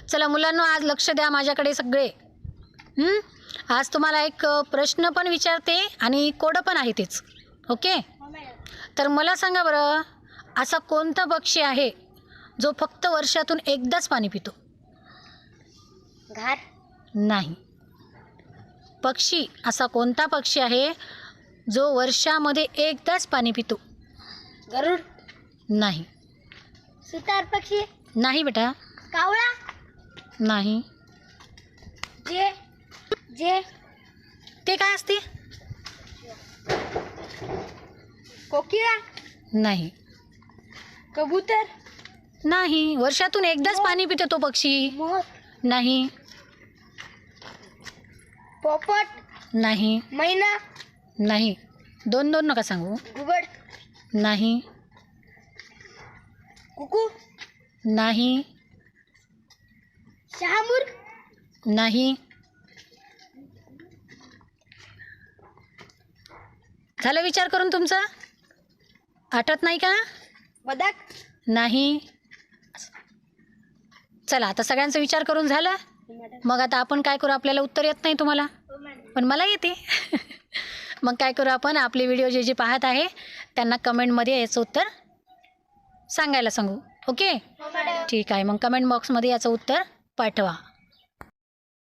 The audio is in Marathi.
चला मुलांनो, आज लक्ष द्या माझ्याकडे सगळे. आज तुम्हाला एक प्रश्न पण विचारते आणि कोडं पण आहे तेच. ओके. तर मला सांगा बरं, असा कोणता पक्षी आहे जो फक्त वर्षातून एकदाच पाणी पितो? घार. नाही. पक्षी, असा कोणता पक्षी आहे जो वर्षामध्ये एकदाच पाणी पितो? गरुड. नाही. सुतार पक्षी. नाही बेटा. कावळा. नाही. जे जे ते काय असते? कोकिळा. नाही. कबूतर. नाही. वर्षातून एकदाच पाणी पितो तो पक्षी. मोर. नाही. पोपट. नाही. मैना. नाही. दोन दोन नका सांगू. घुबड. नाही. कुकू. नाही. शहामूर्ग. नाही. झालं विचार करून तुमचा? आठवत नाही का? बदक. नाही. चला, आता सगळ्यांचा विचार करून झाला. मग आता आपण काय करू? आपल्याला उत्तर येत नाही तुम्हाला, पण मला येते. मग काय करू आपण? आपले व्हिडिओ जे जे पाहत आहे त्यांना कमेंटमध्ये याचं उत्तर सांगायला सांगू. ओके, ठीक आहे. मग कमेंट बॉक्समध्ये याचं उत्तर पाठवा.